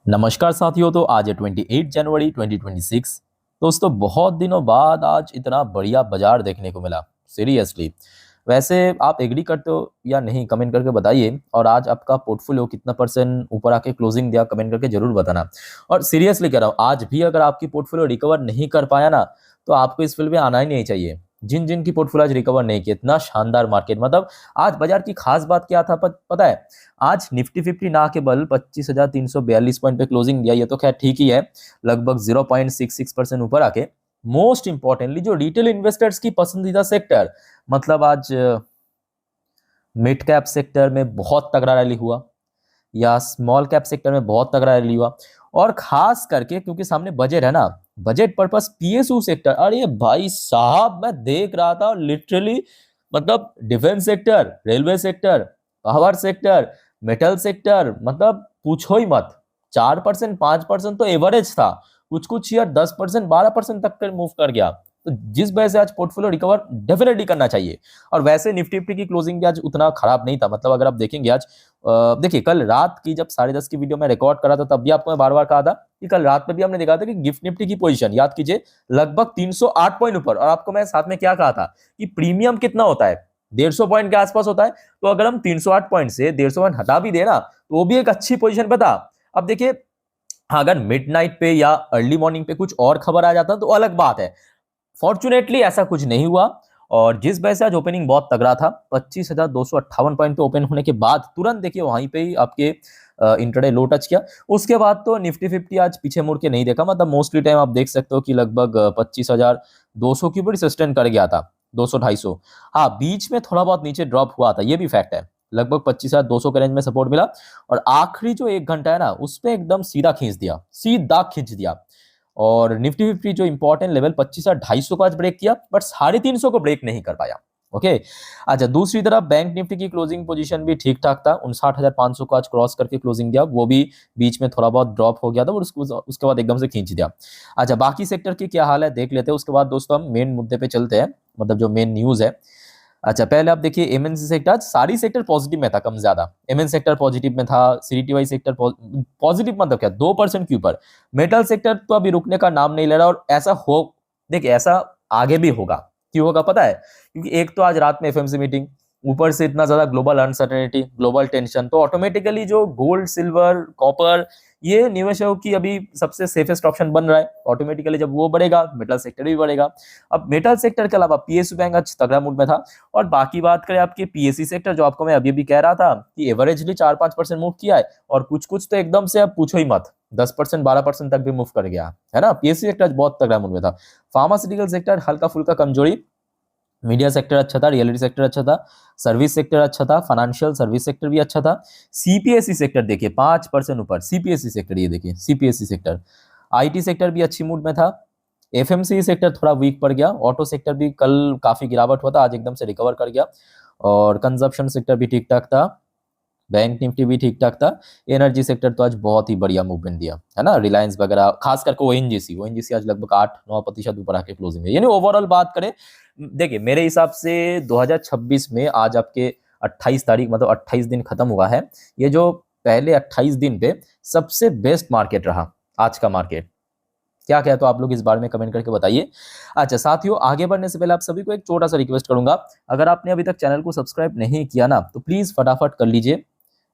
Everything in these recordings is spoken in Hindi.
नमस्कार साथियों। तो आज है 28 जनवरी 2026। दोस्तों बहुत दिनों बाद आज इतना बढ़िया बाजार देखने को मिला। सीरियसली, वैसे आप एग्री करते हो या नहीं कमेंट करके बताइए। और आज आपका पोर्टफोलियो कितना परसेंट ऊपर आके क्लोजिंग दिया कमेंट करके जरूर बताना। और सीरियसली कह रहा हूँ, आज भी अगर आपकी पोर्टफोलियो रिकवर नहीं कर पाया ना, तो आपको इस फील्ड में आना ही नहीं चाहिए। जिन जिन की पोर्टफोलियो आज रिकवर नहीं किया, इतना शानदार मार्केट, मतलब आज बाजार की खास बात क्या था पता है? आज निफ्टी 50 ना के बल 25,342 पॉइंट पे क्लोजिंग दिया। ये तो खैर ठीक ही है, लगभग 0.66% ऊपर आके। मोस्ट इंपॉर्टेंटली जो रिटेल इन्वेस्टर्स की पसंदीदा सेक्टर, मतलब आज मिड कैप सेक्टर में बहुत तगड़ा रैली हुआ, या स्मॉल कैप सेक्टर में बहुत तगड़ा रैली हुआ। और खास करके क्योंकि सामने बजट है ना, बजट पर्पस पीएसयू सेक्टर, अरे भाई साहब मैं देख रहा था लिटरली, मतलब defence sector, railway sector, power sector, metal sector, मतलब पूछो ही मत। 4% 5% तो एवरेज था, कुछ कुछ ईयर 10% 12% तक कर मूव कर गया। तो जिस वजह से आज पोर्टफोलियो रिकवर डेफिनेटली करना चाहिए। और वैसे निफ्टी फिफ्टी की क्लोजिंग भी आज उतना खराब नहीं था, मतलब अगर आप देखेंगे आज, देखिए कल रात की जब 10:30 की वीडियो में रिकॉर्ड करा था, तब भी आपको मैं बार बार कहा था कि कल रात में भी हमने देखा था कि गिफ्ट निफ्टी की पोजीशन याद कीजिए लगभग 308 पॉइंट ऊपर। और आपको मैं साथ में क्या कहा था कि प्रीमियम कितना होता है, 150 पॉइंट के आसपास होता है। तो अगर हम 308 पॉइंट से 150 पॉइंट हटा भी देना, तो वो भी एक अच्छी पोजीशन पे था। अब देखिए, अगर मिडनाइट पे या अर्ली मॉर्निंग पे कुछ और खबर आ जाता तो अलग बात है। फॉर्चुनेटली ऐसा कुछ नहीं हुआ। और जिस वजह से आज ओपनिंग बहुत तगड़ा था, 25,258 पॉइंट पे ओपन होने के बाद तुरंत देखिए वहीं पे ही आपके इंटरडे लो टच किया। उसके बाद तो निफ्टी फिफ्टी आज पीछे मुड़ के नहीं देखा, मतलब मोस्टली टाइम आप देख सकते हो कि लगभग 25,200 की ऊपर सस्टेन कर गया था, 200 250। हाँ, बीच में थोड़ा बहुत नीचे ड्रॉप हुआ था, ये भी फैक्ट है। लगभग 25,200 के रेंज में सपोर्ट मिला। और आखिरी जो 1 घंटा है ना, उस पर एकदम सीधा खींच दिया, सीधा खींच दिया। और निफ्टी फिफ्टी जो इंपॉर्टेंट लेवल 25,250 को आज ब्रेक किया, बट 350 को ब्रेक नहीं कर पाया। ओके। अच्छा, दूसरी तरफ बैंक निफ्टी की क्लोजिंग पोजीशन भी ठीक ठाक था, 59,500 को आज क्रॉस करके क्लोजिंग दिया। वो भी बीच में थोड़ा बहुत ड्रॉप हो गया था और उसके बाद एकदम से खींच दिया। अच्छा, बाकी सेक्टर की क्या हाल है देख लेते हैं, उसके बाद दोस्तों हम मेन मुद्दे पे चलते हैं, मतलब जो मेन न्यूज है। अच्छा, पहले आप देखिए एमएनसी सेक्टर, सारी सेक्टर पॉजिटिव में था, कम ज्यादा एमएन सेक्टर पॉजिटिव में था, सीडीटीवाई सेक्टर पॉजिटिव, मतलब क्या 2% के ऊपर। मेटल सेक्टर तो अभी रुकने का नाम नहीं ले रहा, और ऐसा हो, देखिए ऐसा आगे भी होगा। क्यों होगा पता है? क्योंकि एक तो आज रात में एफएमसी मीटिंग, ऊपर से इतना ज्यादा ग्लोबल अनसर्टेनिटी, ग्लोबल टेंशन, तो ऑटोमेटिकली जो गोल्ड सिल्वर कॉपर, ये निवेशकों की अभी सबसे सेफेस्ट ऑप्शन बन रहा है। ऑटोमेटिकली जब वो बढ़ेगा, मेटल सेक्टर भी बढ़ेगा। अब मेटल सेक्टर के अलावा पीएसयू बैंक आज तगड़ा मूड में था। और बाकी बात करें आपके पीएससी सेक्टर, जो आपको मैं अभी भी कह रहा था कि एवरेजली 4-5% मूव किया है, और कुछ कुछ तो एकदम से अब पूछो ही मत, 10% 12% तक भी मूव कर गया है ना। पीएससी सेक्टर बहुत तगड़ा मूड में था। फार्मास्यूटिकल सेक्टर हल्का फुल्का कमजोरी, मीडिया सेक्टर अच्छा था, रियलिटी सेक्टर अच्छा था, सर्विस सेक्टर अच्छा था, फाइनेंशियल सर्विस सेक्टर भी अच्छा था। सीपीएसई सेक्टर देखिए 5% ऊपर, सीपीएसई सेक्टर ये देखिए, सीपीएसई सेक्टर। आईटी सेक्टर भी अच्छी मूड में था। एफएमसी सेक्टर थोड़ा वीक पड़ गया। ऑटो सेक्टर भी कल काफी गिरावट हुआ था, आज एकदम से रिकवर कर गया। और कंजप्शन सेक्टर भी ठीक ठाक था। बैंक निफ्टी भी ठीक ठाक था। एनर्जी सेक्टर तो आज बहुत ही बढ़िया मूवमेंट दिया है ना, रिलायंस वगैरह, खास करके ओएनजीसी, ओएनजीसी आज लगभग 8-9% ऊपर आके क्लोजिंग है। यानी ओवरऑल बात करें, देखिए मेरे हिसाब से 2026 में आज आपके 28 तारीख, मतलब 28 दिन खत्म हुआ है। ये जो पहले 28 दिन पे सबसे बेस्ट मार्केट रहा आज का मार्केट। क्या कहते हो आप लोग इस बारे में कमेंट करके बताइए। अच्छा साथियों, आगे बढ़ने से पहले आप सभी को एक छोटा सा रिक्वेस्ट करूंगा, अगर आपने अभी तक चैनल को सब्सक्राइब नहीं किया ना, तो प्लीज फटाफट कर लीजिए,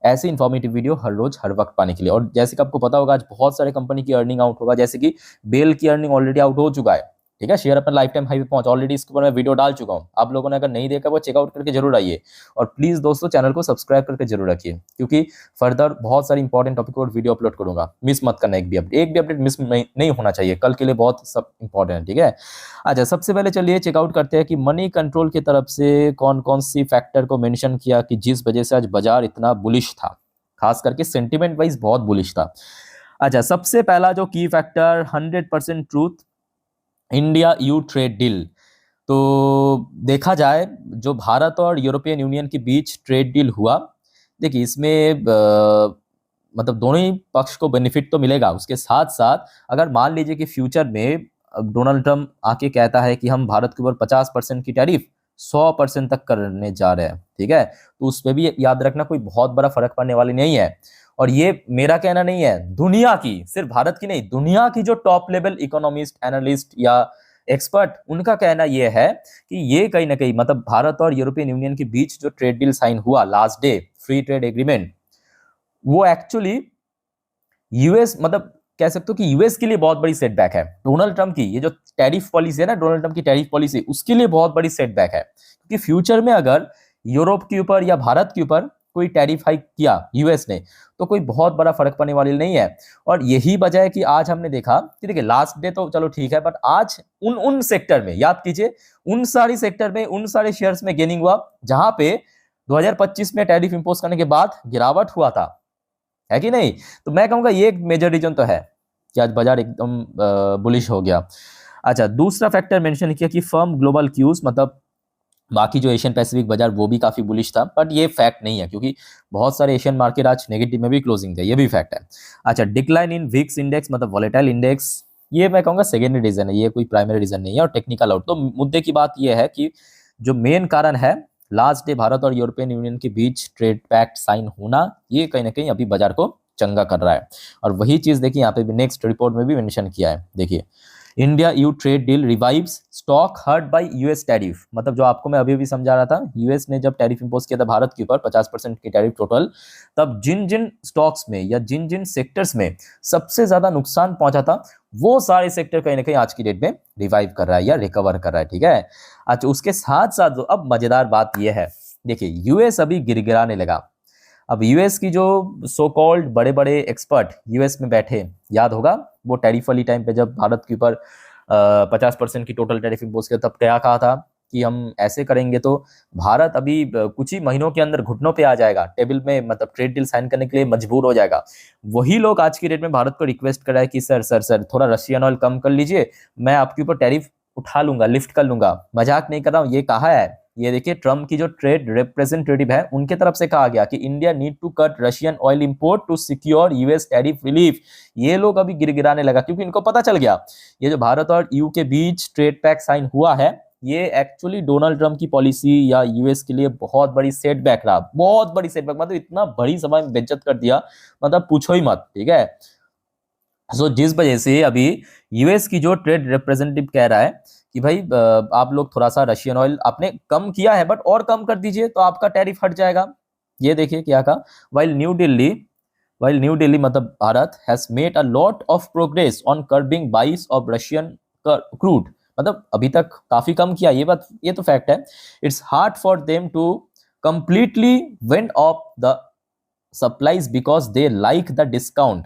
ऐसे इन्फॉर्मेटिव वीडियो हर रोज हर वक्त पाने के लिए। और जैसे कि आपको पता होगा, आज बहुत सारे कंपनी की अर्निंग आउट होगा, जैसे कि बेल की अर्निंग ऑलरेडी आउट हो चुका है। ठीक है, शेयर अपना लाइफ टाइम हाई पे पहुंच, ऑलरेडी इसके ऊपर मैं वीडियो डाल चुका हूं। आप लोगों ने अगर नहीं देखा वो चेकआउट करके जरूर आइए। और प्लीज दोस्तों चैनल को सब्सक्राइब करके जरूर रखिए, क्योंकि फर्दर बहुत सारी इंपॉर्टेंट टॉपिक और वीडियो अपलोड करूंगा। मिस मत करना, एक भी अपडेट मिस नहीं होना चाहिए, कल के लिए बहुत सब इंपॉर्टेंट है। ठीक है। अच्छा, सबसे पहले चलिए चेकआउट करते हैं कि मनी कंट्रोल की तरफ से कौन कौन सी फैक्टर को मेंशन किया कि जिस वजह से आज बाजार इतना बुलिश था, खास करके सेंटिमेंट वाइज बहुत बुलिश था। अच्छा, सबसे पहला जो की factor 100% truth, India U trade deal. तो देखा जाए, जो भारत और यूरोपियन यूनियन के बीच ट्रेड डील हुआ, देखिए इसमें मतलब दोनों ही पक्ष को बेनिफिट तो मिलेगा। उसके साथ साथ अगर मान लीजिए कि फ्यूचर में डोनाल्ड ट्रम्प आके कहता है कि हम भारत के ऊपर 50% की टैरिफ 100% तक करने जा रहे हैं, ठीक है, तो उस पर भी याद रखना कोई बहुत बड़ा फर्क पड़ने वाली नहीं है। और ये मेरा कहना नहीं है, दुनिया की, सिर्फ भारत की नहीं, दुनिया की जो टॉप लेवल इकोनॉमिस्ट, एनालिस्ट या एक्सपर्ट, उनका कहना ये है कि ये कहीं ना कहीं मतलब भारत और यूरोपियन यूनियन के बीच जो ट्रेड डील साइन हुआ last day, free trade agreement, वो एक्चुअली यूएस मतलब कह सकते हो कि यूएस के लिए बहुत बड़ी सेटबैक है। डोनाल्ड ट्रम्प की ये जो टैरिफ पॉलिसी है ना, डोनाल्ड ट्रम्प की टैरिफ पॉलिसी, उसके लिए बहुत बड़ी सेटबैक है, क्योंकि फ्यूचर में अगर यूरोप के ऊपर या भारत के ऊपर कोई टैरिफ हाइक किया यूएस ने, तो कोई बहुत बड़ा फर्क पड़ने वाली नहीं है। और यही वजह है कि आज हमने देखा कि देखिए लास्ट डे तो चलो ठीक है, बट आज उन सेक्टर में, याद कीजिए, उन सारी सेक्टर में, उन सारे शेयर्स में गेनिंग हुआ जहां पे 2025 में टैरिफ इंपोज करने के बाद गिरावट हुआ था, है कि नहीं। तो मैं कहूंगा ये एक मेजर रीजन तो है कि आज बाजार एकदम बुलिश हो गया। अच्छा, दूसरा फैक्टर मेंशन किया कि फर्म ग्लोबल क्यूज, मतलब बाकी जो एशियन पैसिफिक बाजार वो भी काफी बुलिश था, बट ये फैक्ट नहीं है क्योंकि बहुत सारे एशियन मार्केट आज नेगेटिव में भी क्लोजिंग थे, ये भी फैक्ट है। अच्छा, डिक्लाइन इन विक्स इंडेक्स मतलब वॉलेटाइल इंडेक्स, ये मैं कहूंगा सेकेंडरी रीजन है, ये कोई प्राइमरी रीजन नहीं है। और टेक्निकल आउट, तो मुद्दे की बात ये है कि जो मेन कारण है लास्ट डे भारत और यूरोपियन यूनियन के बीच ट्रेड पैक्ट साइन होना, ये कहीं ना कहीं अभी बाजार को चंगा कर रहा है। और वही चीज देखिए यहाँ पे भी नेक्स्ट रिपोर्ट में भी मेंशन किया है, देखिए, India U trade deal revives stock hurt by US tariff, मतलब जो आपको मैं अभी भी समझा रहा था, यूएस ने जब टैरिफ इंपोज किया था भारत के ऊपर 50% की टैरिफ टोटल, तब जिन जिन स्टॉक्स में या जिन जिन सेक्टर्स में सबसे ज्यादा नुकसान पहुंचा था, वो सारे सेक्टर कहीं ना कहीं आज की डेट में रिवाइव कर रहा है या रिकवर कर रहा है, ठीक है। अच्छा, उसके साथ साथ अब मजेदार बात यह है, देखिए यूएस अभी गिरगिराने लगा। अब यूएस की जो सो कॉल्ड बड़े बड़े एक्सपर्ट यूएस में बैठे, याद होगा वो टैरिफ वाली टाइम पे जब भारत के ऊपर 50% की टोटल टैरिफ इंपोज किया, तब क्या कहा था कि हम ऐसे करेंगे तो भारत अभी कुछ ही महीनों के अंदर घुटनों पे आ जाएगा, टेबल में मतलब ट्रेड डील साइन करने के लिए मजबूर हो जाएगा। वही लोग आज की डेट में भारत को रिक्वेस्ट कर रहा है कि सर सर सर थोड़ा रशियन ऑयल कम कर लीजिए, मैं आपके ऊपर टैरिफ उठा लूंगा, लिफ्ट कर लूंगा। मजाक नहीं कर रहा हूँ, ये कहा है। ये देखिए ट्रम्प की जो ट्रेड रिप्रेजेंटेटिव है उनके तरफ से कहा गया कि India need to cut Russian oil import to secure US tariff relief. ये लोग अभी गिरगिराने लगा क्योंकि इनको पता चल गया ये जो भारत और यू के बीच ट्रेड पैक्ट साइन हुआ है, ये एक्चुअली डोनाल्ड ट्रम्प की पॉलिसी या यूएस के लिए बहुत बड़ी सेटबैक रहा, बहुत बड़ी सेटबैक, मतलब इतना बड़ी सभा में बेइज्जत कर दिया, मतलब पूछो ही मत, ठीक है। जिस वजह से अभी यूएस की जो ट्रेड रिप्रेजेंटेटिव कह रहा है कि भाई आप लोग थोड़ा सा रशियन ऑयल आपने कम किया है बट और कम कर दीजिए तो आपका टैरिफ हट जाएगा। ये देखिए क्या कहा, वाइल न्यू दिल्ली मतलब Bharat has made a lot of progress on curbing बाइस ऑफ रशियन क्रूड, मतलब अभी तक काफी कम किया, ये बात, ये तो फैक्ट है। It's hard for them to completely wend off the supplies because they like the discount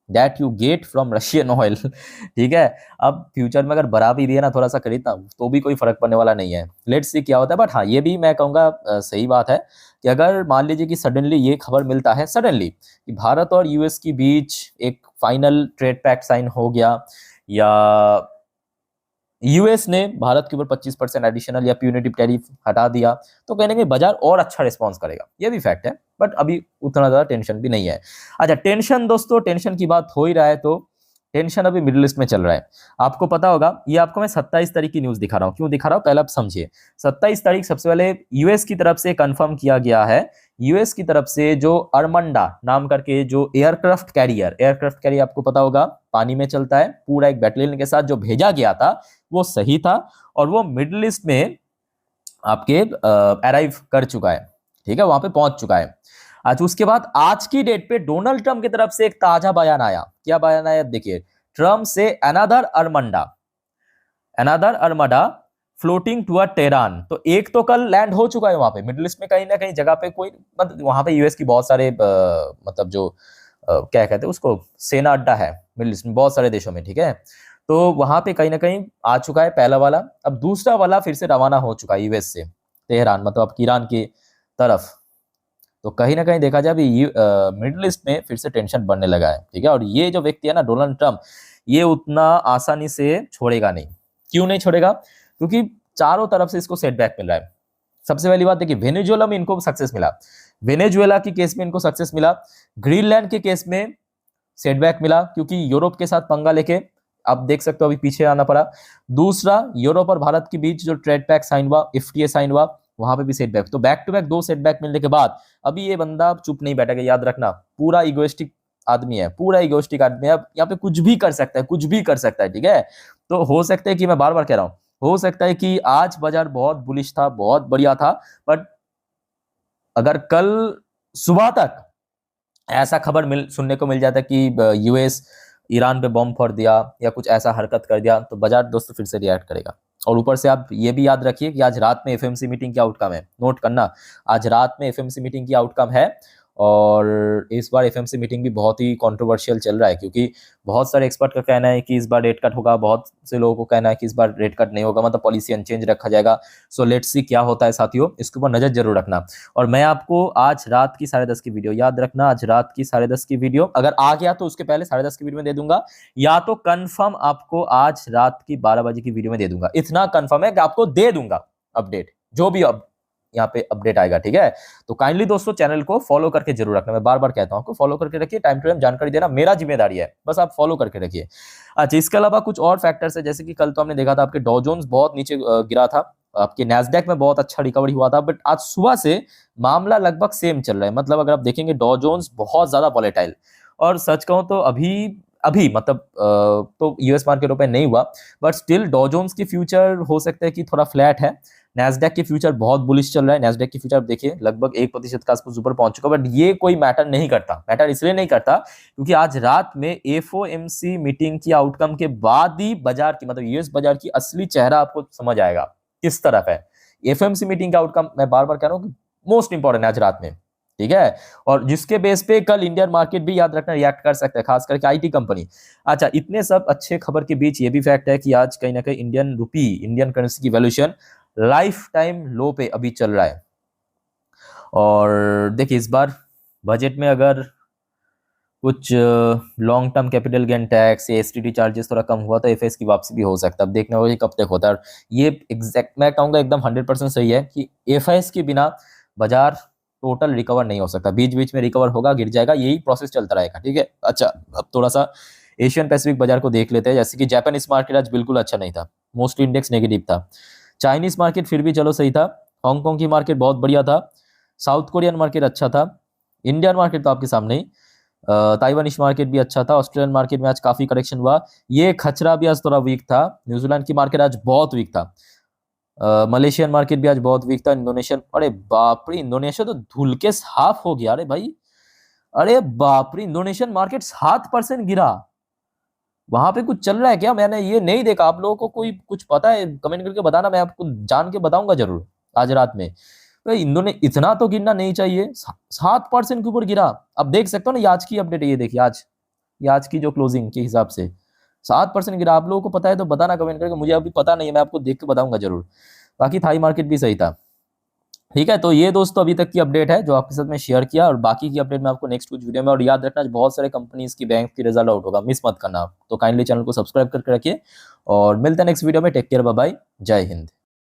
that you get from Russian oil, ठीक है। अब फ्यूचर में अगर बढ़ा भी दिया ना थोड़ा सा खरीदना तो भी कोई फर्क पड़ने वाला नहीं है, लेट्स सी क्या होता है। बट हाँ, ये भी मैं कहूँगा सही बात है कि अगर मान लीजिए कि सडनली ये खबर मिलता है सडनली कि भारत और यूएस के बीच एक फाइनल ट्रेड पैक्ट साइन हो गया, या यूएस ने भारत के ऊपर 25% एडिशनल या प्यूनिटिव टैरिफ हटा दिया, तो कहने के बाजार और अच्छा रिस्पांस करेगा, ये भी फैक्ट है। बट अभी उतना ज्यादा टेंशन भी नहीं है। अच्छा, टेंशन दोस्तों, टेंशन की बात हो ही रहा है तो टेंशन अभी मिडिल ईस्ट में चल रहा है। आपको पता होगा, ये आपको मैं 27 तारीख की न्यूज दिखा रहा हूँ, क्यों दिखा रहा हूँ पहले आप समझिए। 27 तारीख सबसे पहले यूएस की तरफ से कंफर्म किया गया है, यूएस की तरफ से जो अरमंडा नाम करके जो एयरक्राफ्ट कैरियर आपको पता होगा पानी में चलता है, पूरा एक बैटलियन के साथ जो भेजा गया था वो सही था और वो मिडिल ईस्ट में आपके अराइव कर चुका है, ठीक है, वहां पे पहुंच चुका है। आज उसके बाद आज की डेट पे डोनाल्ड ट्रम्प की तरफ से एक ताजा बयान आया। क्या बयान आया देखिए, ट्रम्प से अनदर अरमडा फ्लोटिंग टुवर्ड टेहरान, तो एक तो कल लैंड हो चुका है वहां पे मिडिल ईस्ट में कहीं ना कहीं जगह पे, कोई मतलब वहां पे यूएस की बहुत सारे मतलब जो क्या कहते हैं उसको, सेना अड्डा है मिडिल ईस्ट में बहुत सारे देशों में, ठीक है। तो वहां पे कहीं ना कहीं आ चुका है पहला वाला, अब दूसरा वाला फिर से रवाना हो चुका है यूएस से तेहरान, मतलब अब ईरान की तरफ। तो कहीं ना कहीं देखा जाए अभी मिडिल ईस्ट में फिर से टेंशन बढ़ने लगा है, ठीक है। और ये जो व्यक्ति है ना डोनाल्ड ट्रम्प, ये उतना आसानी से छोड़ेगा नहीं। क्यों नहीं छोड़ेगा? क्योंकि चारों तरफ से इसको सेटबैक मिल रहा है। सबसे पहली बात देखिए, वेनेजुएला में इनको सक्सेस मिला, वेनेजुएला की केस में इनको सक्सेस मिला, ग्रीनलैंड के केस में सेटबैक मिला क्योंकि यूरोप के साथ पंगा लेके आप देख सकते हो अभी पीछे आना पड़ा। दूसरा, यूरोप और भारत के बीच जो ट्रेड पैक्ट साइन हुआ, एफटीए साइन हुआ, वहां पे भी सेटबैक। तो बैक टू बैक 2 सेटबैक मिलने के बाद अभी ये बंदा चुप नहीं बैठेगा, याद रखना। पूरा इगोइस्टिक आदमी है, पूरा इगोइस्टिक आदमी है। अब यहाँ पे कुछ भी कर सकता है, कुछ भी कर सकता है, ठीक है। तो हो सकता है कि मैं बार बार कह रहा हूँ, हो सकता है कि आज बाजार बहुत बुलिश था, बहुत बढ़िया था, बट अगर कल सुबह तक ऐसा खबर सुनने को मिल जाता कि यूएस ईरान पे बॉम्ब फोड़ दिया या कुछ ऐसा हरकत कर दिया, तो बाजार दोस्तों फिर से रिएक्ट करेगा। और ऊपर से आप ये भी याद रखिए कि आज रात में एफएमसी मीटिंग की आउटकम है, नोट करना, आज रात में एफएमसी मीटिंग की आउटकम है। और इस बार एफएमसी मीटिंग भी बहुत ही कंट्रोवर्शियल चल रहा है, क्योंकि बहुत सारे एक्सपर्ट का कहना है कि इस बार रेट कट होगा, बहुत से लोगों को कहना है कि इस बार रेट कट नहीं होगा, मतलब पॉलिसी अनचेंज रखा जाएगा। सो लेट्स सी क्या होता है साथियों, इसके ऊपर नजर जरूर रखना। और मैं आपको आज रात की 10:30 की वीडियो, याद रखना, आज रात की 10:30 की वीडियो अगर आ गया तो उसके पहले 10:30 की वीडियो में दे दूंगा, या तो कंफर्म आपको आज रात की 12 बजे की वीडियो में दे दूंगा। इतना कंफर्म है कि आपको दे दूंगा अपडेट, जो भी अब यहाँ पे अपडेट आएगा, ठीक है। तो काइंडली दोस्तों चैनल को फॉलो करके जरूर रखना, मैं बार बार कहता हूँ आपको फॉलो करके रखिए, टाइम टू टाइम जानकारी देना मेरा जिम्मेदारी है, बस आप फॉलो करके रखिए। अच्छा, इसके अलावा कुछ और फैक्टर्स है, जैसे कि कल तो हमने देखा था आपके डॉ जोन्स बहुत नीचे गिरा था, आपके नैस्डैक में बहुत अच्छा रिकवरी हुआ था, बट आज सुबह से मामला लगभग सेम चल रहा है। मतलब अगर आप देखेंगे डॉ जोन्स बहुत ज्यादा वॉलेटाइल, और सच कहूं तो अभी अभी मतलब तो यूएस मार्केट ओपन नहीं हुआ, बट स्टिल डॉ जोन्स की फ्यूचर हो सकता है कि थोड़ा फ्लैट है। नैस्डैक की फ्यूचर बहुत बुलिश चल रहा है, नैस्डैक की फ्यूचर देखिए लगभग 1% के आसपास ऊपर पहुंच चुका है, बट ये कोई मैटर नहीं करता। मैटर इसलिए नहीं करता क्योंकि आज रात में एफओएमसी मीटिंग की आउटकम के बाद ही बाजार की, मतलब यूएस बाजार की असली चेहरा आपको समझ आएगा किस तरफ है। एफओएमसी मीटिंग का आउटकम मैं बार बार कह रहा हूँ मोस्ट इंपॉर्टेंट है आज रात में, ठीक है। और जिसके बेस पे कल इंडियन मार्केट भी, याद रखना, रिएक्ट कर सकता है, खास करके आईटी कंपनी। अच्छा, इतने सब अच्छे खबर के बीच ये भी फैक्ट है कि आज कहीं ना कहीं इंडियन रुपी, इंडियन करेंसी की वैल्यूएशन लाइफ टाइम लो पे अभी चल रहा है। और देखिए इस बार बजट में अगर कुछ long term capital gain tax या एसटीटी चार्जेस थोड़ा कम हुआ तो एफएस की वापसी भी हो सकता है। अब देखना होगा कब तक होता है। ये एग्जैक्ट मैं कहूँगा एकदम 100% सही है कि एफएस के बिना बाजार टोटल रिकवर नहीं हो सकता, बीच बीच में रिकवर होगा, गिर जाएगा, यही प्रोसेस चलता रहेगा, ठीक है। अच्छा, अब थोड़ा सा एशियन पैसिफिक बाजार को देख लेते हैं। जैसे कि जापानीज मार्केट आज बिल्कुल अच्छा नहीं था, मोस्टली इंडेक्स नेगेटिव था। चाइनीज मार्केट फिर भी चलो सही था, हांगकांग की मार्केट बहुत बढ़िया था, साउथ कोरियन मार्केट अच्छा था, इंडियन मार्केट तो आपके सामने ही, ताइवानिश मार्केट भी अच्छा था, ऑस्ट्रेलियन मार्केट में आज काफी करेक्शन हुआ, ये खचरा भी आज थोड़ा वीक था, न्यूजीलैंड की मार्केट आज बहुत वीक था, मलेशियन मार्केट भी आज बहुत वीक था, इंडोनेशियन, अरे बाप रे, इंडोनेशिया तो धुल के साफ हो गया, अरे भाई, अरे बाप रे, इंडोनेशियन मार्केट 7% गिरा। वहां पे कुछ चल रहा है क्या, मैंने ये नहीं देखा। आप लोगों को कोई कुछ पता है कमेंट करके बताना, मैं आपको जान के बताऊंगा जरूर आज रात में। तो इंदो इतना तो गिरना नहीं चाहिए, 7% के ऊपर गिरा। अब देख सकते हो ना, ये आज की अपडेट है, ये देखिए आज, ये आज की जो क्लोजिंग के हिसाब से 7% गिरा। आप लोगों को पता है तो बताना कमेंट करके, मुझे अभी पता नहीं है, मैं आपको देख के बताऊंगा जरूर। बाकी थाई मार्केट भी सही था, ठीक है। तो ये दोस्तों अभी तक की अपडेट है जो आपके साथ में शेयर किया, और बाकी की अपडेट मैं आपको नेक्स्ट कुछ वीडियो में। और याद रखना बहुत सारे कंपनीज की बैंक की रिजल्ट आउट होगा, मिस मत करना आप। तो काइंडली चैनल को सब्सक्राइब करके रखिए, और मिलते हैं नेक्स्ट वीडियो में। टेक केयर, बाय बाय, जय हिंद।